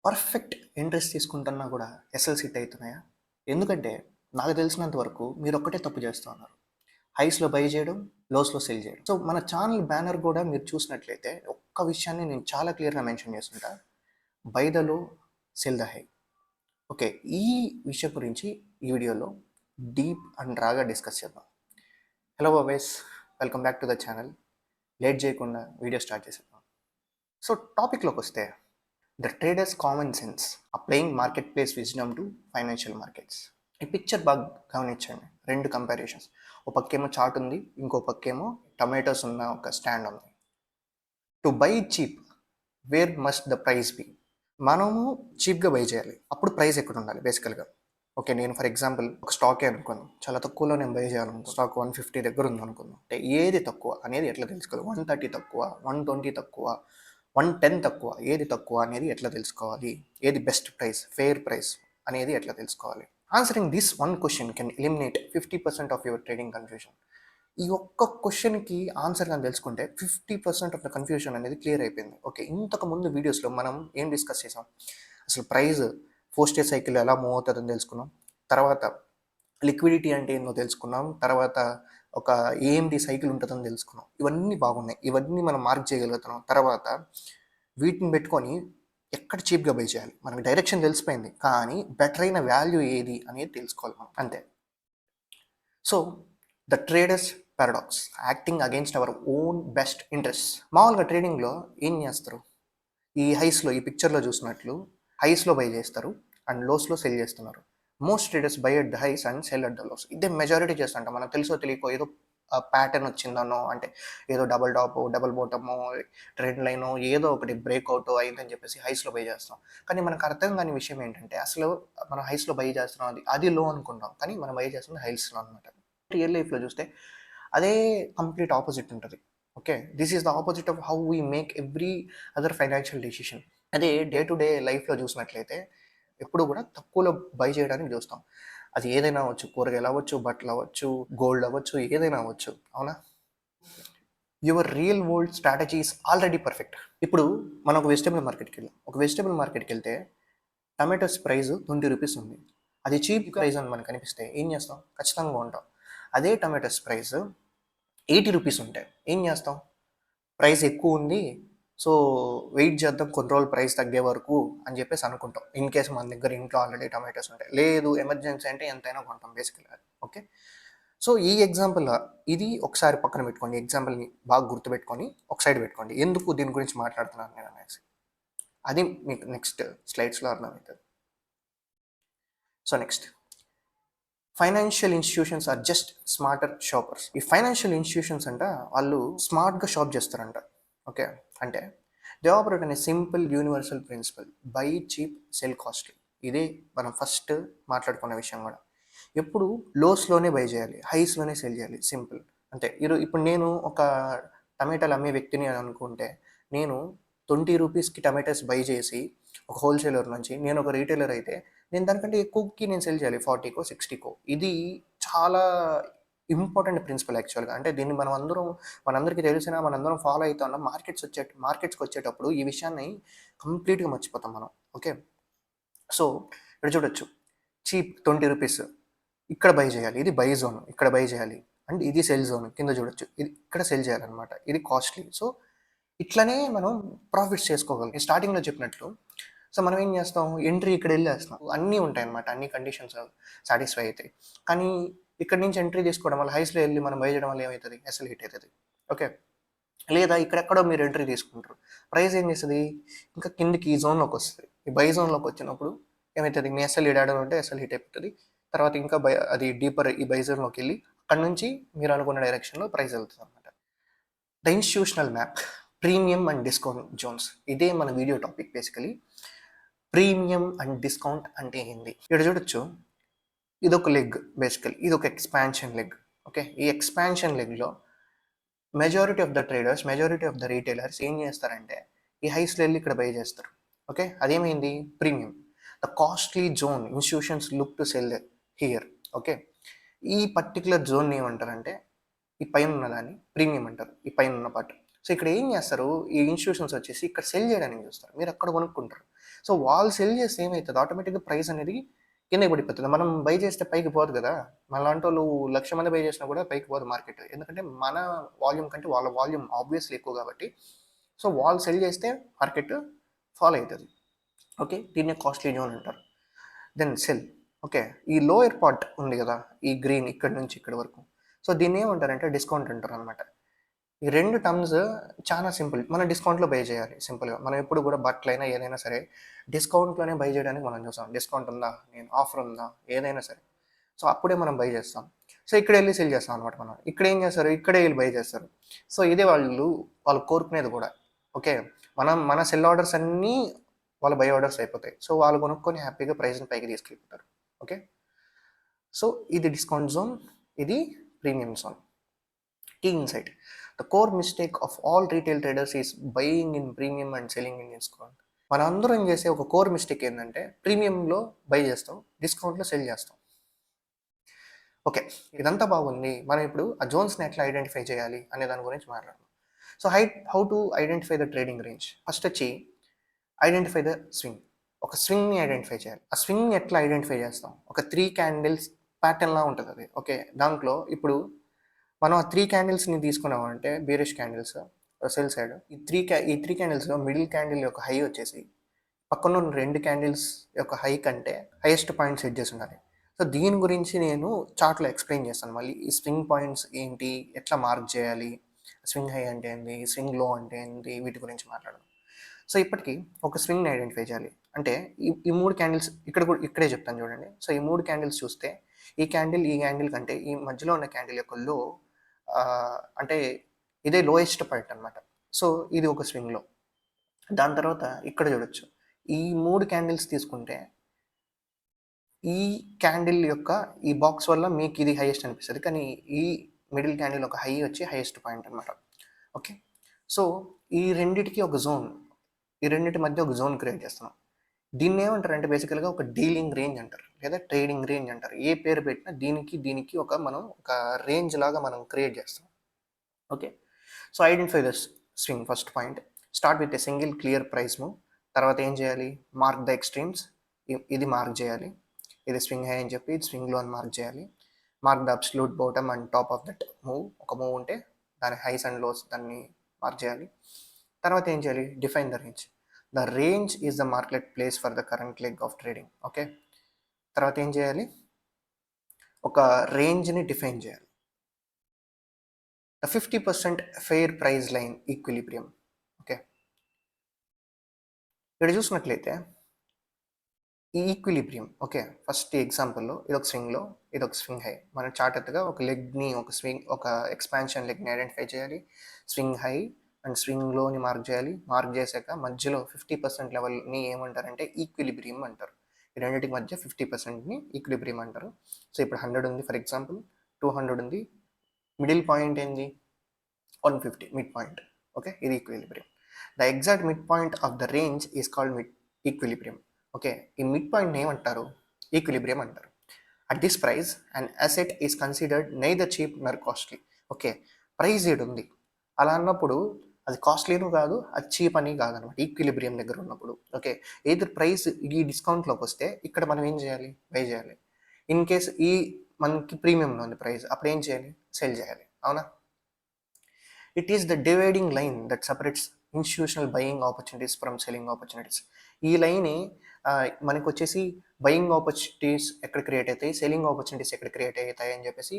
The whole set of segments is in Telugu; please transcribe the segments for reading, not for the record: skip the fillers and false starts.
పర్ఫెక్ట్ ఇంట్రెస్ట్ తీసుకుంటున్నా కూడా ఎస్ఎల్ సిట్ అవుతున్నాయా? ఎందుకంటే నాకు తెలిసినంత వరకు మీరు ఒక్కటే తప్పు చేస్తూ ఉన్నారు. హైస్‌లో బై చేయడం, లోస్‌లో సెల్ చేయడం. సో, మన ఛానల్ బ్యానర్ కూడా మీరు చూసినట్లయితే ఒక్క విషయాన్ని నేను చాలా క్లియర్‌గా మెన్షన్ చేసుంటా. Buy the low, sell the high. Okay. ఈ విషయం గురించి ఈ వీడియోలో డీప్ అండ్ రాగా డిస్కస్ చేద్దాం. హలో బాబాయ్స్, welcome back to the channel. Late చేయకుండా వీడియో స్టార్ట్ చేసేద్దాం. సో, టాపిక్‌లోకి వస్తే the traders common sense applying market place wisdom to financial markets. ఈ పిక్చర్ బాగా గమనించండి. రెండు కంపారిజన్స్. ఒక పక్కేమో చార్ట్ ఉంది, ఇంకో పక్కేమో టమాటోస్ ఉన్న ఒక స్టాండ్ ఉంది. To buy cheap, where must the price be? మనము చీప్గా బై చేయాలి, అప్పుడు ప్రైస్ ఎక్కడ ఉండాలి బేసికల్గా. ఓకే, నేను ఫర్ ఎగ్జాంపుల్ ఒక స్టాకే అనుకున్నాను, చాలా తక్కువలో నేను బై చేయాలనుకున్నాను. స్టాక్ 150 దగ్గర ఉంది అనుకున్నాను. అంటే ఏది తక్కువ అనేది ఎట్లా తెలుసుకోవాలి? 130 తక్కువ, 120 తక్కువ, 110 తక్కువ, ఏది తక్కువ అనేది ఎట్లా తెలుసుకోవాలి? ఏది బెస్ట్ ప్రైస్, ఫెయిర్ ప్రైస్ అనేది ఎట్లా తెలుసుకోవాలి? Answering this one question can eliminate 50% of your trading confusion. ఈ ఒక్క క్వశ్చన్కి ఆన్సర్ కానీ తెలుసుకుంటే 50% ఆఫ్ ద కన్ఫ్యూజన్ అనేది క్లియర్ అయిపోయింది. ఓకే, ఇంతకు ముందు వీడియోస్లో మనం ఏం డిస్కస్ చేసాం? అసలు ప్రైస్ 4 స్టేజ్ సైకిల్ ఎలా మూవ్ అవుతుందని తెలుసుకున్నాం. తర్వాత లిక్విడిటీ అంటే ఏందో తెలుసుకున్నాం. తర్వాత ఒక ఏఎండి సైకిల్ ఉంటుందని తెలుసుకున్నాం. ఇవన్నీ బాగున్నాయి, ఇవన్నీ మనం మార్క్ చేయగలుగుతున్నాం. తర్వాత వీటిని పెట్టుకొని ఎక్కడ చీప్గా బై చేయాలి, మనకి డైరెక్షన్ తెలిసిపోయింది, కానీ బెటర్ అయిన వాల్యూ ఏది అనేది తెలుసుకోవాలి మనం, అంతే. So the traders paradox, acting against our own best interest. మామూలుగా ట్రేడింగ్లో ఏం చేస్తారు? ఈ హైస్లో, ఈ పిక్చర్లో చూసినట్లు హైస్లో బై చేస్తారు అండ్ లోస్లో సెల్ చేస్తున్నారు. Most traders buy at the highs and sell at the lows. ఇదే మెజారిటీ చేస్తుంటాం. మనకు తెలుసో తెలియకో ఏదో ప్యాటర్న్ వచ్చిందనో, అంటే ఏదో double top, double bottom, trend line, ఏదో ఒకటి బ్రేక్అవుట్ అయిందని చెప్పేసి హైస్లో బై చేస్తాం. కానీ మనకు అర్థం కాని విషయం ఏంటంటే, అసలు మనం హైస్లో బై చేస్తున్నాం, అది లో అనుకుంటాం, కానీ మనం బై చేస్తుంది హైస్లో అనమాట. రియల్ లైఫ్లో చూస్తే అదే కంప్లీట్ ఆపోజిట్ ఉంటుంది. Okay, this is the opposite of how we make every other financial decision. అదే డే టు డే లైఫ్లో చూసినట్లయితే ఎప్పుడు కూడా తక్కువలో బై చేయడానికి చూస్తాం. అది ఏదైనా అవ్వచ్చు, కూరగాయలు అవ్వచ్చు, బట్టలు అవ్వచ్చు, గోల్డ్ అవ్వచ్చు, ఏదైనా అవ్వచ్చు, అవునా? Your real world strategy is already perfect. ఇప్పుడు మనం ఒక వెజిటబుల్ మార్కెట్కి వెళ్ళాం. ఒక వెజిటబుల్ మార్కెట్కి వెళ్తే టమాటోస్ ప్రైస్ 20 రూపీస్ ఉంది. అది చీప్ ప్రైస్ అని మనకు అనిపిస్తే ఏం చేస్తాం? ఖచ్చితంగా ఉంటాం. అదే టమాటోస్ ప్రైస్ 80 రూపీస్ ఉంటాయి, ఏం చేస్తాం? ప్రైస్ ఎక్కువ ఉంది, సో వెయిట్ చేద్దాం కొన్ని రోజులు ప్రైస్ తగ్గే వరకు అని చెప్పేసి అనుకుంటాం. ఇన్ కేసు మన దగ్గర ఇంట్లో ఆల్రెడీ టమాటోస్ ఉంటాయి. లేదు, ఎమర్జెన్సీ అంటే ఎంతైనా కొంటాం బేసికల్గా. ఓకే, సో ఈ ఎగ్జాంపుల్ ఇది ఒకసారి పక్కన పెట్టుకోండి. ఎగ్జాంపుల్ని బాగా గుర్తుపెట్టుకొని ఒక సైడ్ పెట్టుకోండి. ఎందుకు దీని గురించి మాట్లాడుతున్నాను నేను అనేసి, అది మీకు నెక్స్ట్ స్లైడ్స్లో అర్థమవుతుంది. So next, financial institutions are just smarter shoppers. ఈ ఫైనాన్షియల్ ఇన్స్టిట్యూషన్స్ అంట వాళ్ళు స్మార్ట్గా షాప్ చేస్తారంట. ఓకే, అంటే దే ఆపరేట్ అనే simple universal principle: buy cheap, sell costly. ఇదే మనం ఫస్ట్ మాట్లాడుకున్న విషయం కూడా. ఎప్పుడు లోస్లోనే బై చేయాలి, హైస్లోనే సెల్ చేయాలి, సింపుల్. అంతే. ఇప్పుడు నేను ఒక టమాటాలు అమ్మే వ్యక్తిని అని అనుకుంటే, నేను 20 రూపీస్కి టమాటాస్ బై చేసి ఒక హోల్సేలర్ నుంచి, నేను ఒక రీటైలర్ అయితే నేను దానికంటే ఎక్కువకి నేను సెల్ చేయాలి, 40కో 60కో. ఇది చాలా ఇంపార్టెంట్ ప్రిన్సిపల్ యాక్చువల్గా. అంటే దీన్ని మనం అందరం, మనందరికీ తెలిసినా మనందరం ఫాలో అవుతా ఉన్నాం. మార్కెట్స్కి వచ్చేటప్పుడు ఈ విషయాన్ని కంప్లీట్గా మర్చిపోతాం మనం. ఓకే, సో ఇక్కడ చూడొచ్చు, చీప్ 20 రూపీస్ ఇక్కడ బై చేయాలి, ఇది బై జోన్, ఇక్కడ బై చేయాలి. అండ్ ఇది సెల్ జోన్, కింద చూడొచ్చు, ఇది ఇక్కడ సెల్ చేయాలన్నమాట, ఇది కాస్ట్లీ. సో ఇట్లనే మనం ప్రాఫిట్స్ చేసుకోగలం. స్టార్టింగ్లో చెప్పినట్లు, సో మనం ఏం చేస్తాం? ఎంట్రీ ఇక్కడ వెళ్ళేస్తాం, అన్నీ ఉంటాయి అన్నమాట, అన్ని కండిషన్స్ సాటిస్ఫై అవుతాయి. కానీ ఇక్కడ నుంచి ఎంట్రీ తీసుకోవడం వల్ల, హైస్లో వెళ్ళి మనం బై చేయడం వల్ల ఏమవుతుంది? అసలు హిట్ అవుతుంది. ఓకే, లేదా ఇక్కడెక్కడో మీరు ఎంట్రీ తీసుకుంటారు, ప్రైస్ ఏం చేస్తుంది? ఇంకా కిందికి ఈ జోన్లోకి వస్తుంది. ఈ బై జోన్లోకి వచ్చినప్పుడు ఏమవుతుంది? మీ ఎస్ఎల్ హిట్ ఉంటే ఎస్ఎల్ హిట్ అయిపోతుంది. తర్వాత ఇంకా అది డీపర్ ఈ బై జోన్లోకి వెళ్ళి అక్కడ నుంచి మీరు అనుకున్న డైరెక్షన్లో ప్రైస్ వెళ్తుంది అనమాట. The institutional map, premium and discount zones. ఇదే మన video topic basically. Premium and discount అంటే ఏంది? ఇక్కడ చూడొచ్చు, ఇదొక లెగ్ బేసికలీ, ఇది ఒక ఎక్స్పాన్షన్ లెగ్. ఓకే, ఈ ఎక్స్పాన్షన్ లెగ్లో majority of the traders, majority of the retailers ఏం చేస్తారంటే ఈ హైస్లో వెళ్ళి ఇక్కడ బై చేస్తారు. ఓకే, అదేమైంది? Premium, the costly zone institutions look to sell here. Okay, ఈ పర్టికులర్ జోన్ ఏమంటారంటే, ఈ పైన ఉన్నదాన్ని ప్రీమియం అంటారు, ఈ పైన ఉన్న పార్ట్. సో ఇక్కడ ఏం చేస్తారు? ఈ ఇన్స్టిట్యూషన్స్ వచ్చేసి ఇక్కడ సెల్ చేయడానికి చూస్తారు, మీరు అక్కడ కొనుక్కుంటారు. సో వాళ్ళు సెల్ చేస్తే ఏమవుతుంది, ఆటోమేటిక్గా ప్రైస్ అనేది కిందకి పడిపోతుంది. మనం బై చేస్తే పైకి పోదు కదా. మనలాంటి వాళ్ళు 1,00,000 మంది బై చేసినా కూడా పైకి పోదు మార్కెట్, ఎందుకంటే మన వాల్యూమ్ కంటే వాళ్ళ వాల్యూమ్ ఆబ్వియస్లీ ఎక్కువ కాబట్టి. సో వాళ్ళు సెల్ చేస్తే మార్కెట్ ఫాలో అవుతుంది. ఓకే, దీన్నే కాస్ట్లీ జోన్ అంటారు. Then sell. ఓకే, ఈ లోయర్ పార్ట్ ఉంది కదా, ఈ గ్రీన్ ఇక్కడ నుంచి ఇక్కడ వరకు, సో దీన్ని ఏమంటారంటే డిస్కౌంట్ అంటారు అనమాట. ఈ రెండు టర్మ్స్ చాలా సింపుల్. మనం డిస్కౌంట్లో బై చేయాలి సింపుల్గా. మనం ఎప్పుడు కూడా బట్టలైనా ఏదైనా సరే డిస్కౌంట్లోనే బై చేయడానికి మనం చూస్తాం. డిస్కౌంట్ ఉందా, నేను ఆఫర్ ఉందా, ఏదైనా సరే, సో అప్పుడే మనం బై చేస్తాం. సో ఇక్కడ వెళ్ళి సెల్ చేస్తాం అనమాట. మనం ఇక్కడ ఏం చేస్తారు, ఇక్కడే వెళ్ళి బై చేస్తారు. సో ఇదే వాళ్ళు కోరుకునేది కూడా. ఓకే, మన సెల్ ఆర్డర్స్ అన్నీ వాళ్ళ బై ఆర్డర్స్ అయిపోతాయి. సో వాళ్ళు కొనుక్కొని హ్యాపీగా ప్రైస్ని పైకి తీసుకెళ్ళిపోతారు. ఓకే, సో ఇది డిస్కౌంట్ జోన్, ఇది premium zone. Key insight: the core mistake of all retail traders is buying in premium and selling in discount. మన అందరం చేసే ఒక కోర్ మిస్టేక్ ఏంటంటే ప్రీమియంలో బై చేస్తాం, డిస్కౌంట్లో సెల్ చేస్తాం. ఓకే, ఇదంతా బాగుంది. మనం ఇప్పుడు ఆ జోన్స్ని ఎట్లా ఐడెంటిఫై చేయాలి అనే దాని గురించి మాట్లాడదాం. So how to identify the trading range. First వచ్చి ఐడెంటిఫై ద స్వింగ్. ఒక స్వింగ్ని ఐడెంటిఫై చేయాలి. ఆ స్వింగ్ని ఎట్లా ఐడెంటిఫై చేస్తాం, ఒక 3 క్యాండిల్స్ ప్యాటర్న్లా ఉంటుంది అది. ఓకే, దాంట్లో ఇప్పుడు మనం ఆ 3 క్యాండిల్స్ని తీసుకున్నామంటే బీరిష్ క్యాండిల్స్ సెల్ సైడ్, ఈ త్రీ క్యాండిల్స్లో మిడిల్ క్యాండిల్ యొక్క హై వచ్చేసి పక్కన ఉన్న 2 క్యాండిల్స్ యొక్క హై కంటే హైయెస్ట్ పాయింట్ సెట్ చేసి ఉండాలి. సో దీని గురించి నేను చార్ట్లో ఎక్స్ప్లెయిన్ చేస్తాను. మళ్ళీ ఈ స్వింగ్ పాయింట్స్ ఏంటి, ఎట్లా మార్క్ చేయాలి, స్వింగ్ హై అంటే ఏంటి, స్వింగ్ లో అంటే ఏంటి, వీటి గురించి మాట్లాడదాం. సో ఇప్పటికీ ఒక స్వింగ్ని ఐడెంటిఫై చేయాలి అంటే ఈ 3 క్యాండిల్స్ ఇక్కడే చెప్తాను చూడండి. సో ఈ 3 క్యాండిల్స్ చూస్తే ఈ క్యాండిల్ కంటే ఈ మధ్యలో ఉన్న క్యాండిల్ యొక్క లో అంటే ఇదే లోయెస్ట్ పాయింట్ అనమాట. సో ఇది ఒక స్వింగ్లో. దాని తర్వాత ఇక్కడ చూడొచ్చు, ఈ 3 క్యాండిల్స్ తీసుకుంటే ఈ క్యాండిల్ యొక్క ఈ బాక్స్ వల్ల మీకు ఇది హైయెస్ట్ అనిపిస్తుంది, కానీ ఈ మిడిల్ క్యాండిల్ ఒక హై వచ్చి హైయెస్ట్ పాయింట్ అనమాట. ఓకే, సో ఈ రెండిటికి ఒక జోన్, ఈ రెండింటి మధ్య ఒక జోన్ క్రియేట్ చేస్తున్నాం. దీన్ని ఏమంటారు అంటే బేసికల్గా ఒక డీలింగ్ రేంజ్ అంటారు, లేదా ట్రేడింగ్ రేంజ్ అంటారు. ఏ పేరు పెట్టినా దీనికి మనం ఒక రేంజ్ లాగా మనం క్రియేట్ చేస్తాం. Okay, so identify the swing. First point, start with a single clear price move. తర్వాత ఏం చేయాలి, మార్క్ ద ఎక్స్ట్రీమ్స్. ఇది మార్క్ చేయాలి, ఇది స్వింగ్ హై అని చెప్పి ఇది స్వింగ్ లో అని మార్క్ చేయాలి. Mark the absolute bottom and top of that move. ఒక మూవ్ ఉంటే దాని హైస్ అండ్ లోస్ దాన్ని మార్క్ చేయాలి. తర్వాత ఏం చేయాలి, define the range. The range is the market place for the current leg of trading. Okay, తర్వాత ఏం చేయాలి, ఒక రేంజ్ని డిఫైన్ చేయాలి. The 50% fair price line equilibrium. Okay, ఇక్కడ చూసినట్లయితే ఈ ఈక్విలిబ్రియం. ఓకే, ఫస్ట్ ఎగ్జాంపుల్లో ఇదొక స్వింగ్లో, ఇదొక స్వింగ్ హై. మనం చార్ట్ ఎత్తుగా ఒక లెగ్ని, ఒక ఎక్స్పాన్షన్ లెగ్ని ఐడెంటిఫై చేయాలి. స్వింగ్ హై అండ్ స్వింగ్ లోని మార్క్ చేయాలి. మార్క్ చేశాక మధ్యలో 50% లెవెల్ని ఏమంటారంటే ఈక్విలిబ్రియం అంటారు. ఈ రెండింటికి మధ్య 50%ని ఈక్విలిబ్రియం అంటారు. సో ఇప్పుడు 100 ఉంది ఫర్ ఎగ్జాంపుల్, 200 ఉంది. మిడిల్ పాయింట్ ఏంది, 150 మిడ్ పాయింట్. ఓకే, ఇది equilibrium. The exact mid point of the range is called mid equilibrium. Okay, ఈ మిడ్ పాయింట్ ఏమంటారు, ఈక్విలిబ్రియం అంటారు. At this price and asset is considered neither cheap nor costly. Okay, price ఏడు ఉంది అలా అన్నప్పుడు అది కాస్ట్లీను కాదు, అది చీప్ అని కాదనమాట, ఈక్విలిబ్రియం దగ్గర ఉన్నప్పుడు. ఓకే, ఏదో ప్రైస్ ఈ డిస్కౌంట్లోకి వస్తే ఇక్కడ మనం ఏం చేయాలి, బై చేయాలి. ఇన్ కేస్ ఈ మనకి ప్రీమియంలో ఉంది ప్రైస్, అప్పుడు ఏం చేయాలి, సెల్ చేయాలి. అవునా? It is the dividing line that separates institutional buying opportunities from selling opportunities. ఈ లైన్ మనకు వచ్చేసి బయింగ్ ఆపర్చునిటీస్ ఎక్కడ క్రియేట్ అవుతాయి, సెల్లింగ్ ఆపర్చునిటీస్ ఎక్కడ క్రియేట్ అవుతాయి అని చెప్పేసి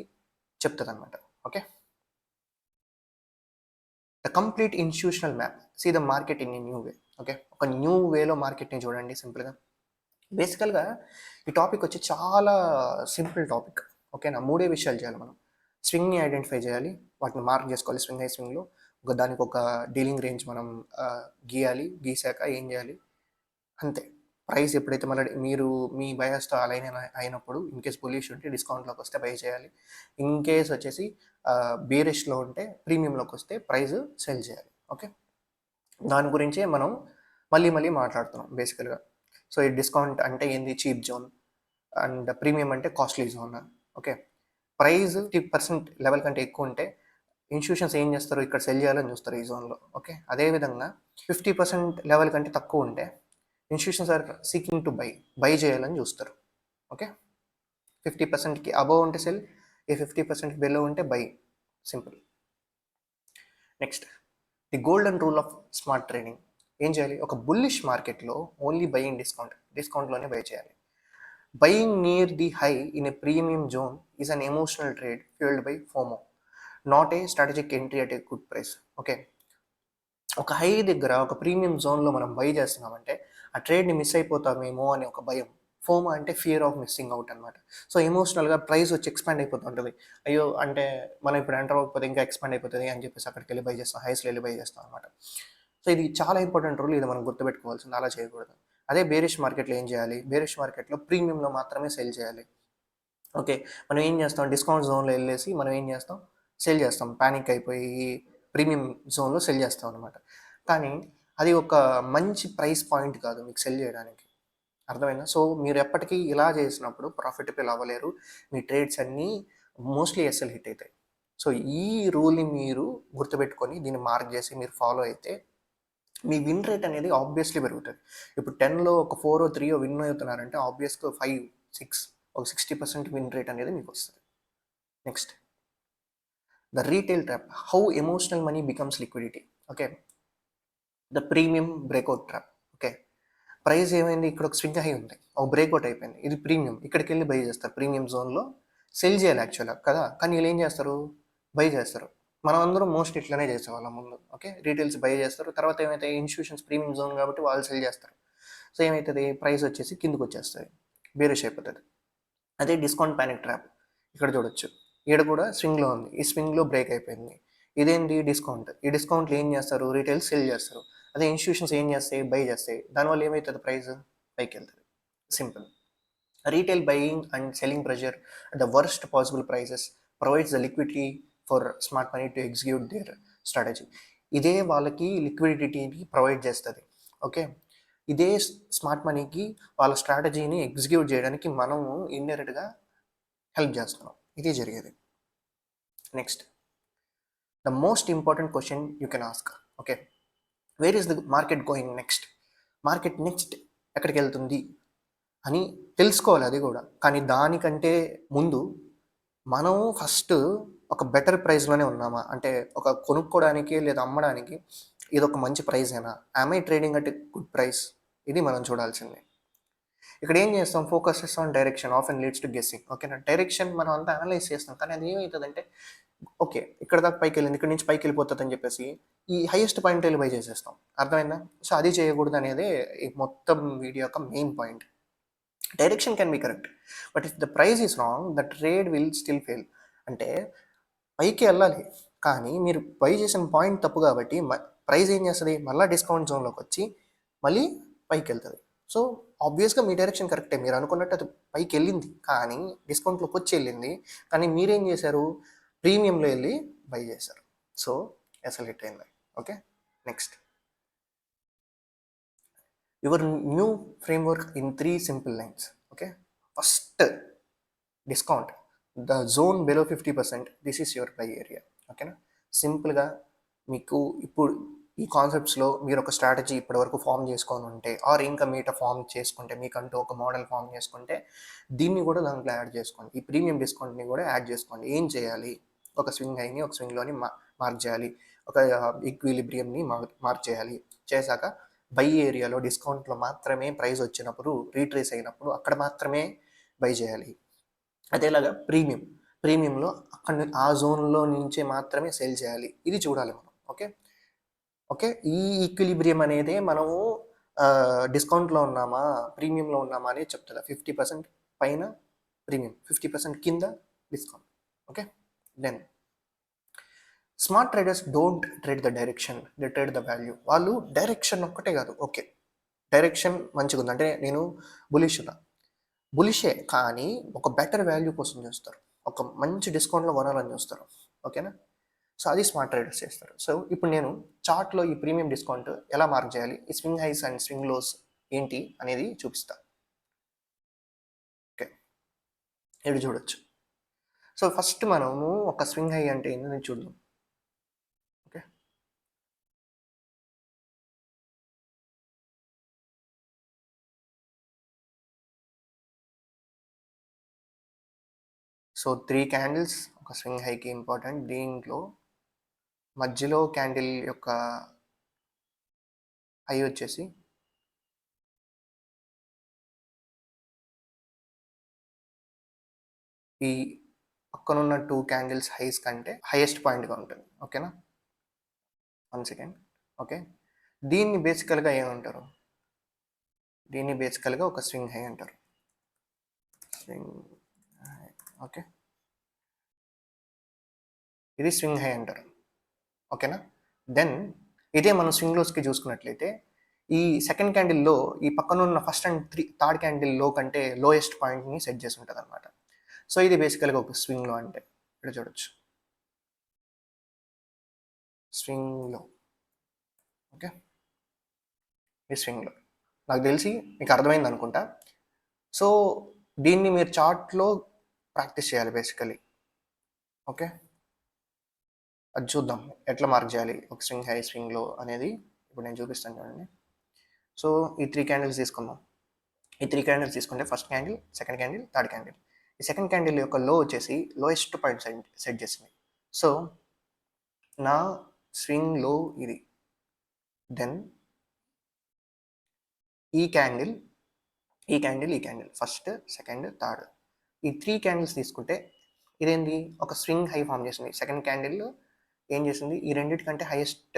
చెప్తుంది అనమాట. Okay, the complete institutional map, see the market in a new way. Okay, ఒక న్యూ వేలో మార్కెట్ని చూడండి సింపుల్గా. బేసికల్గా ఈ టాపిక్ వచ్చి చాలా సింపుల్ టాపిక్. ఓకేనా, 3 విషయాలు చేయాలి మనం. స్వింగ్ని ఐడెంటిఫై చేయాలి, వాటిని మార్క్ చేసుకోవాలి స్వింగ్ హై స్వింగ్లో. దానికి ఒక డీలింగ్ రేంజ్ మనం గీయాలి. గీసాక ఏం చేయాలి, అంతే. ప్రైస్ ఎప్పుడైతే మళ్ళీ మీరు మీ బయాస్తో అలైన్ అయినప్పుడు ఇన్ కేస్ బులిష్ ఉంటే డిస్కౌంట్లోకి వస్తే బై చేయాలి. ఇన్ కేస్ వచ్చేసి బీరిష్లో ఉంటే ప్రీమియంలోకి వస్తే ప్రైస్ సెల్ చేయాలి. ఓకే, దాని గురించే మనం మళ్ళీ మాట్లాడుతున్నాం బేసికల్గా. సో ఈ డిస్కౌంట్ అంటే ఏంది, చీప్ జోన్, అండ్ ప్రీమియం అంటే costly zone. Okay, price 50% level కంటే ఎక్కువ ఉంటే ఇన్స్టిట్యూషన్స్ ఏం చేస్తారు, ఇక్కడ సెల్ చేయాలని చూస్తారు ఈ జోన్లో. ఓకే, అదేవిధంగా 50% లెవెల్ కంటే తక్కువ ఉంటే institutions are seeking to buy చేయాలని చూస్తారు. ఓకే, 50%కి అబవ్ ఉంటే సెల్, ఏ 50% బిలో ఉంటే buy, simple. Next, the golden rule of smart trading. ఏం చేయాలి? ఒక బుల్లిష్ మార్కెట్లో ఓన్లీ బయింగ్ డిస్కౌంట్లోనే బై చేయాలి. Buying near the high in a premium zone is an emotional trade fueled by FOMO, not a strategic entry at a good price. Okay, ఒక హై దగ్గర ఒక ప్రీమియం జోన్లో మనం బై చేస్తున్నామంటే ఆ ట్రేడ్ని మిస్ అయిపోతామేమో అనే ఒక భయం. ఫోమో అంటే ఫియర్ ఆఫ్ మిస్సింగ్ అవుట్ అనమాట. సో ఎమోషనల్గా ప్రైస్ వచ్చి ఎక్స్పాండ్ అయిపోతుంటుంది. అయ్యో, అంటే మనం ఇప్పుడు ఎంటర్ అవ్వకపోతే ఇంకా ఎక్స్పాండ్ అయిపోతుంది అని చెప్పేసి అక్కడికి వెళ్ళి బై చేస్తాం, హైస్లో వెళ్ళి బై చేస్తాం అనమాట. సో ఇది చాలా ఇంపార్టెంట్ రూల్, ఇది మనం గుర్తుపెట్టుకోవాల్సింది, అలా చేయకూడదు. అదే బేరిష్ మార్కెట్లో ఏం చేయాలి? బేరిష్ మార్కెట్లో ప్రీమియంలో మాత్రమే సెల్ చేయాలి. ఓకే, మనం ఏం చేస్తాం? డిస్కౌంట్ జోన్లో వెళ్ళేసి మనం ఏం చేస్తాం? సెల్ చేస్తాం, ప్యానిక్ అయిపోయి ప్రీమియం జోన్లో సెల్ చేస్తాం అనమాట. కానీ అది ఒక మంచి ప్రైస్ పాయింట్ కాదు మీకు సెల్ చేయడానికి, అర్థమైందా? సో మీరు ఎప్పటికీ ఇలా చేసినప్పుడు ప్రాఫిటబుల్ అవ్వలేరు, మీ ట్రేడ్స్ అన్నీ మోస్ట్లీ ఎస్ఎల్ హిట్ అవుతాయి. సో ఈ రూల్ని మీరు గుర్తుపెట్టుకొని దీన్ని మార్క్ చేసి మీరు ఫాలో అయితే మీ విన్ రేట్ అనేది ఆబ్వియస్లీ పెరుగుతుంది. ఇప్పుడు 10లో ఒక 4 3 విన్ అవుతున్నారంటే ఆబ్వియస్గా 5 6 ఒక 60% విన్ రేట్ అనేది మీకు వస్తుంది. Next, the retail trap, how emotional money becomes liquidity. Okay, the premium breakout trap. Okay, price ఏమైంది? ఇక్కడ ఒక స్వింగ్ హై ఉంది, ఒక బ్రేక్అవుట్ అయిపోయింది, ఇది ప్రీమియం, ఇక్కడికి వెళ్ళి బై చేస్తారు. ప్రీమియం జోన్లో సెల్ చేయాలి యాక్చువల్గా కదా, కానీ వీళ్ళు ఏం చేస్తారు? బై చేస్తారు. మనం అందరం మోస్ట్ ఇట్లానే చేసేవాళ్ళం ముందు. ఓకే, రీటైల్స్ బై చేస్తారు, తర్వాత ఏమైతే ఇన్స్టిట్యూషన్స్ ప్రీమియం జోన్ కాబట్టి వాళ్ళు సెల్ చేస్తారు. సో ఏమవుతుంది? ప్రైస్ వచ్చేసి కిందకు వచ్చేస్తుంది, బేరిష్ అయిపోతుంది. అదే డిస్కౌంట్ ప్యానిక్ ట్రాప్, ఇక్కడ చూడొచ్చు, ఇక్కడ కూడా స్వింగ్లో ఉంది, ఈ స్వింగ్లో బ్రేక్ అయిపోయింది. ఇదేంటి? డిస్కౌంట్. ఈ డిస్కౌంట్లు ఏం చేస్తారు? రీటైల్ సెల్ చేస్తారు. అదే ఇన్స్టిట్యూషన్స్ ఏం చేస్తాయి? బై చేస్తాయి. దానివల్ల ఏమవుతుంది? ప్రైస్ పైకి వెళ్తుంది, simple. Retail buying and selling pressure at the worst possible prices provides the liquidity for smart money to execute their strategy. ఇదే వాళ్ళకి లిక్విడిటీని ప్రొవైడ్ చేస్తుంది. ఓకే, ఇదే స్మార్ట్ మనీకి వాళ్ళ స్ట్రాటజీని ఎగ్జిక్యూట్ చేయడానికి మనము ఇండైరెక్ట్గా హెల్ప్ చేస్తున్నాం. ఇది జరిగేది. Next, the most important question you can ask. Okay, where is the market going next? Market next ఎక్కడికి వెళ్తుంది అని తెలుసుకోవాలి, అది కూడా. కానీ దానికంటే ముందు మనం ఫస్ట్ ఒక బెటర్ ప్రైస్లోనే ఉన్నామా, అంటే ఒక కొనుక్కోవడానికి లేదా అమ్మడానికి ఇది ఒక మంచి ప్రైసేనా, I trading at good price, ఇది మనం చూడాల్సిందే. ఇక్కడ ఏం చేస్తాం? Focus on direction of and leads to guessing. ఓకేనా, డైరెక్షన్ మనం అంతా అనలైజ్ చేస్తాం, కానీ అది ఏమవుతుందంటే ఓకే ఇక్కడ దాకా పైకి వెళ్ళింది, ఇక్కడ నుంచి పైకి వెళ్ళిపోతుంది అని చెప్పేసి ఈ హైయెస్ట్ పాయింట్ వెళ్ళి బై చేసేస్తాం, అర్థమైందా? సో అది చేయకూడదు అనేది ఈ మొత్తం వీడియో యొక్క main point. Direction can be correct, but if the price is wrong the trade will still fail. అంటే పైకి వెళ్ళాలి, కానీ మీరు బై చేసిన పాయింట్ తప్పు కాబట్టి ప్రైస్ ఏం చేస్తుంది? మళ్ళీ డిస్కౌంట్ జోన్లోకి వచ్చి మళ్ళీ పైకి వెళ్తుంది. సో ఆబ్వియస్గా మీ డైరెక్షన్ కరెక్టే, మీరు అనుకున్నట్టు అది పైకి వెళ్ళింది, కానీ డిస్కౌంట్లోకి వచ్చి వెళ్ళింది, కానీ మీరేం చేశారు? ప్రీమియంలో వెళ్ళి బై చేశారు. సో అసలు హిట్ అయింది. Okay, next, your new framework in 3 simple lines. Okay, first, discount the zone below 50%, this is your by area. ఓకేనా, సింపుల్గా మీకు ఇప్పుడు ఈ కాన్సెప్ట్స్లో మీరు ఒక స్ట్రాటజీ ఇప్పటివరకు ఫామ్ చేసుకొని ఉంటే, ఆర్ ఇంకా మీట ఫామ్ చేసుకుంటే, మీకంటూ ఒక మోడల్ ఫామ్ చేసుకుంటే దీన్ని కూడా దాంట్లో యాడ్ చేసుకోండి. ఈ ప్రీమియం డిస్కౌంట్ని కూడా యాడ్ చేసుకోండి. ఏం చేయాలి? ఒక స్వింగ్ హైని ఒక స్వింగ్లోని మార్క్ చేయాలి, ఒక ఈక్విలిబ్రియంని మార్క్ చేయాలి. చేశాక బై ఏరియాలో డిస్కౌంట్లో మాత్రమే ప్రైస్ వచ్చినప్పుడు, రీట్రేస్ అయినప్పుడు అక్కడ మాత్రమే బై చేయాలి. అదేలాగా ప్రీమియంలో అక్కడ ఆ జోన్లో నుంచే మాత్రమే సేల్ చేయాలి. ఇది చూడాలి మనం. ఓకే ఓకే, ఈ ఈక్విలిబ్రియం అనేది మనము డిస్కౌంట్లో ఉన్నామా ప్రీమియంలో ఉన్నామా అని చెప్తుంది. 50% పైన ప్రీమియం, 50% కింద discount. Okay, then smart traders don't trade the direction, they trade the value. వాళ్ళు డైరెక్షన్ ఒక్కటే కాదు, ఓకే డైరెక్షన్ మంచిగా ఉంది అంటే నేను బులిష్ ఉన్నా, బులిషే, కానీ ఒక బెటర్ వాల్యూ కోసం చూస్తారు, ఒక మంచి డిస్కౌంట్లో కొనాలని చూస్తారు. ఓకేనా, సో అది స్మార్ట్ ట్రేడర్స్ చేస్తారు. సో ఇప్పుడు నేను చార్ట్లో ఈ ప్రీమియం డిస్కౌంట్ ఎలా మార్క్ చేయాలి, ఈ swing highs and swing lows ఏంటి అనేది చూపిస్తా. ఓకే, ఇక్కడ చూడొచ్చు. సో ఫస్ట్ మనము ఒక స్వింగ్ హై అంటే ఏంటని చూద్దాం. ఓకే, సో 3 క్యాండిల్స్ ఒక స్వింగ్ హైకి ఇంపార్టెంట్. దీంట్లో మధ్యలో క్యాండిల్ యొక్క హై వచ్చేసి ఈ పక్కనున్న 2 క్యాండిల్స్ హైస్ కంటే హైయెస్ట్ పాయింట్గా ఉంటుంది. ఓకేనా? 1 సెకండ్. ఓకే, దీన్ని బేసికల్గా ఏమంటారు? దీన్ని బేసికల్గా ఒక స్వింగ్ హై అంటారు. Swing high. ఓకే, ఇది స్వింగ్ హై అంటారు. ఓకేనా? దెన్ ఇదే మనం స్వింగ్ లోస్కి చూసుకున్నట్లయితే ఈ సెకండ్ క్యాండిల్లో ఈ పక్కన ఉన్న ఫస్ట్ అండ్ థర్డ్ క్యాండిల్ లో కంటే లోయెస్ట్ పాయింట్ని సెట్ చేసి ఉంటుంది అనమాట. సో ఇది బేసికల్గా ఒక స్వింగ్ లో అంటే ఇక్కడ చూడొచ్చు, స్వింగ్ లో. ఓకే, ఈ స్వింగ్ లో నాకు తెలిసి మీకు అర్థమైంది అనుకుంటా. సో దీన్ని మీరు చార్ట్లో ప్రాక్టీస్ చేయాలి బేసికలీ. ఓకే, అది చూద్దాం ఎట్లా మార్క్ చేయాలి ఒక స్వింగ్ హై స్వింగ్ లో అనేది ఇప్పుడు నేను చూపిస్తాను చూడండి. సో ఈ 3 క్యాండిల్స్ తీసుకుందాం. ఈ 3 క్యాండిల్స్ తీసుకుంటే first candle, second candle, third candle. ఈ సెకండ్ క్యాండిల్ యొక్క లో వచ్చేసి లోయెస్ట్ పాయింట్ సెట్ చేసింది. సో నా స్వింగ్ లో ఇది. దెన్ ఈ క్యాండిల్, ఈ క్యాండిల్, ఈ క్యాండిల్, ఫస్ట్, సెకండ్, థర్డ్, ఈ 3 క్యాండిల్స్ తీసుకుంటే ఇదేంది ఒక స్వింగ్ హై ఫామ్ చేసింది. సెకండ్ క్యాండిల్ ఏం చేసింది, ఈ రెండింటికంటే హైయెస్ట్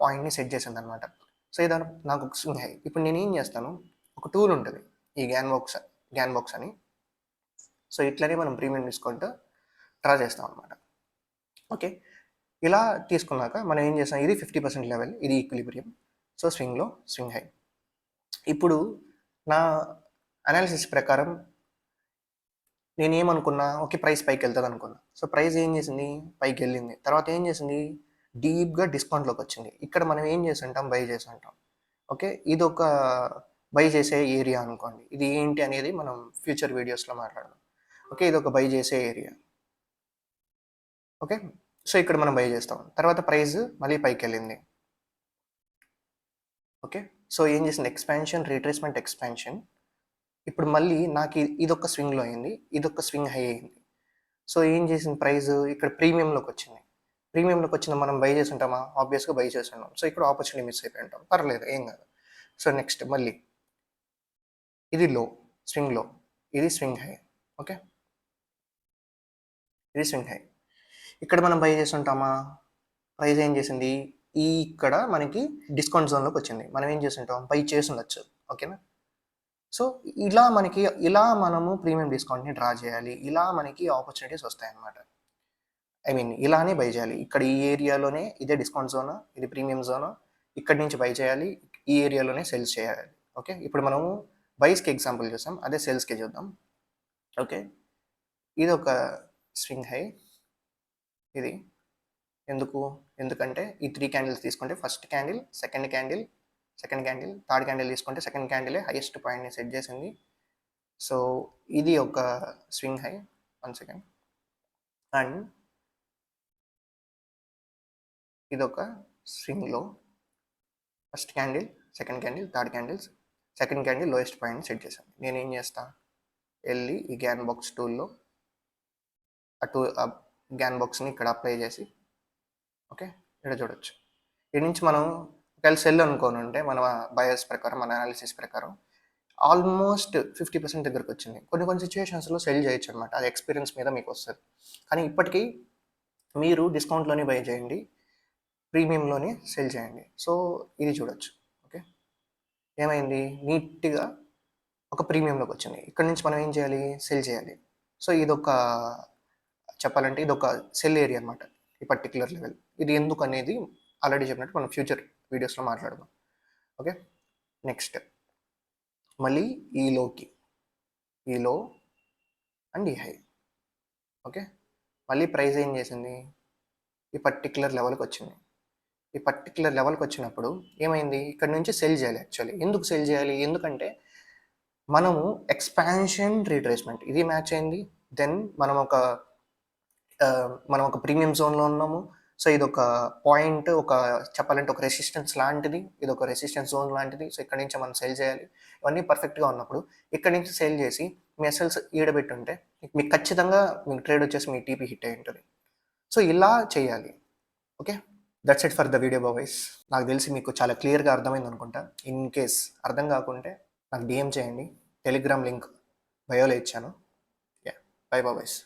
పాయింట్ని సెట్ చేసింది అనమాట. సో ఇది నాకు ఒక స్వింగ్ హై. ఇప్పుడు నేను ఏం చేస్తాను, ఒక టూల్ ఉంటుంది ఈ గ్యాన్ బాక్స్ అని. సో ఇట్లనే మనం ప్రీమియం డిస్కౌంట్ డ్రా చేస్తాం అనమాట. ఓకే, ఇలా తీసుకున్నాక మనం ఏం చేస్తాం, ఇది 50% లెవెల్, ఇది ఈక్విలిబ్రియం. సో స్వింగ్లో స్వింగ్ హై. ఇప్పుడు నా అనాలిసిస్ ప్రకారం నేను ఏమనుకున్నా, ఓకే ప్రైస్ పైకి వెళ్తుంది అనుకున్నా. సో ప్రైస్ ఏం చేసింది, పైకి వెళ్ళింది. తర్వాత ఏం చేసింది, డీప్గా డిస్కౌంట్లోకి వచ్చింది. ఇక్కడ మనం ఏం చేసి ఉంటాం, బై చేసి ఉంటాం. ఓకే, ఇది ఒక బై చేసే ఏరియా అనుకోండి. ఇది ఏంటి అనేది మనం ఫ్యూచర్ వీడియోస్లో మాట్లాడదాం. ఓకే, ఇది ఒక బై చేసే ఏరియా. ఓకే, సో ఇక్కడ మనం బై చేస్తాం. తర్వాత ప్రైస్ మళ్ళీ పైకి వెళ్ళింది. ఓకే, సో ఏం చేసింది, ఎక్స్పాన్షన్, రీట్రేస్మెంట్, ఎక్స్పాన్షన్. ఇప్పుడు మళ్ళీ నాకు ఇదొక స్వింగ్లో అయింది, ఇదొక స్వింగ్ హై అయింది. సో ఏం చేసింది, ప్రైస్ ఇక్కడ ప్రీమియంలోకి వచ్చింది. ప్రీమియంలోకి వచ్చిన మనం బై చేసి ఉంటామా, ఆబ్వియస్గా బై చేసి ఉంటాం. సో ఇక్కడ ఆపర్చునిటీ మిస్ అయిపోయి ఉంటాం, పర్లేదు ఏం కాదు. సో నెక్స్ట్ మళ్ళీ ఇది లో, స్వింగ్ లో, ఇది స్వింగ్ హై. ఓకే, ఇది స్వింగ్ హై. ఇక్కడ మనం బై చేసి ఉంటామా, ప్రైస్ ఏం చేసింది, ఇక్కడ మనకి డిస్కౌంట్ జోన్లోకి వచ్చింది. మనం ఏం చేసి ఉంటాం, బై చేసి ఉండొచ్చు. ఓకేనా? సో ఇలా మనము ప్రీమియం డిస్కౌంట్ని డ్రా చేయాలి. ఇలా మనకి ఆపర్చునిటీస్ వస్తాయన్నమాట. ఐ మీన్ ఇలానే బై చేయాలి. ఇక్కడ ఈ ఏరియాలోనే ఇదే డిస్కౌంట్ జోన్, ఇది ప్రీమియం జోన్, ఇక్కడి నుంచి బై చేయాలి, ఈ ఏరియాలోనే సేల్స్ చేయాలి. ఓకే, ఇప్పుడు మనము బైస్కి ఎగ్జాంపుల్ చూసాం, అదే సేల్స్కి చూద్దాం. ఓకే, ఇది ఒక స్వింగ్ హై. ఇది ఎందుకంటే ఈ 3 క్యాండిల్స్ తీసుకుంటే first candle, second candle, third candle తీసుకుంటే సెకండ్ క్యాండిలే హైయెస్ట్ పాయింట్ని సెట్ చేసింది. సో ఇది ఒక స్వింగ్ హై. 1 సెకండ్. అండ్ ఇదొక స్వింగ్ లో. First candle, second candle, third candles, second candle lowest point set చేశాను. నేను ఏం చేస్తా, వెళ్ళి ఈ గ్యాన్ బాక్స్ టూల్లో గ్యాన్ బాక్స్ని ఇక్కడ అప్లై చేసి, ఓకే ఇక్కడ చూడొచ్చు. దీని నుంచి మనం ఒకవేళ సెల్ అనుకోని ఉంటే మన బయస్ ప్రకారం, మన అనాలిసిస్ ప్రకారం ఆల్మోస్ట్ 50% దగ్గరకు వచ్చింది. కొన్ని సిచ్యువేషన్స్లో సెల్ చేయొచ్చు అనమాట. అది ఎక్స్పీరియన్స్ మీద మీకు వస్తుంది. కానీ ఇప్పటికీ మీరు డిస్కౌంట్లోనే బై చేయండి, ప్రీమియంలోనే సెల్ చేయండి. సో ఇది చూడొచ్చు. ఓకే, ఏమైంది, నీట్గా ఒక ప్రీమియంలోకి వచ్చింది. ఇక్కడ నుంచి మనం ఏం చేయాలి, సెల్ చేయాలి. సో ఇదొక చెప్పాలంటే ఇదొక సెల్ ఏరియా అనమాట, ఈ పర్టిక్యులర్ లెవెల్. ఇది ఎందుకు అనేది ఆల్రెడీ చెప్పినట్టు మనం ఫ్యూచర్ వీడియోస్లో మాట్లాడదాం. ఓకే, నెక్స్ట్ మళ్ళీ ఈ లోకి, ఈ లో అండ్ ఈ హై. ఓకే, మళ్ళీ ప్రైస్ ఏం చేసింది, ఈ పర్టిక్యులర్ లెవెల్కి వచ్చింది. ఈ పర్టిక్యులర్ లెవెల్కి వచ్చినప్పుడు ఏమైంది, ఇక్కడ నుంచి సెల్ చేయాలి. యాక్చువల్లీ ఎందుకు సెల్ చేయాలి, ఎందుకంటే మనము ఎక్స్పాన్షన్, రీట్రేస్మెంట్ ఇది మ్యాచ్ అయింది. దెన్ మనం ఒక ప్రీమియం జోన్లో ఉన్నాము. సో ఇదొక పాయింట్, ఒక చెప్పాలంటే ఒక రెసిస్టెన్స్ లాంటిది. ఇదొక రెసిస్టెన్స్ జోన్ లాంటిది. సో ఇక్కడి నుంచి మనం సెల్ చేయాలి. ఇవన్నీ పర్ఫెక్ట్‌గా ఉన్నప్పుడు ఇక్కడి నుంచి సేల్ చేసి మీ ఎస్ఎల్స్ ఈడబెట్టుంటే మీకు ఖచ్చితంగా మీకు ట్రేడ్ వచ్చేసి మీ టీపీ హిట్ అయ్యి ఉంటది. సో ఇలా చేయాలి. Okay. That's it for the video boys. నాకు తెలిసి మీకు చాలా క్లియర్‌గా అర్థమైందనుకుంటా. ఇన్ కేస్ అర్థం కాకుంటే నాకు డీఎం చేయండి. టెలిగ్రామ్ లింక్ బయోలో ఇచ్చాను. యాహ్! By boys.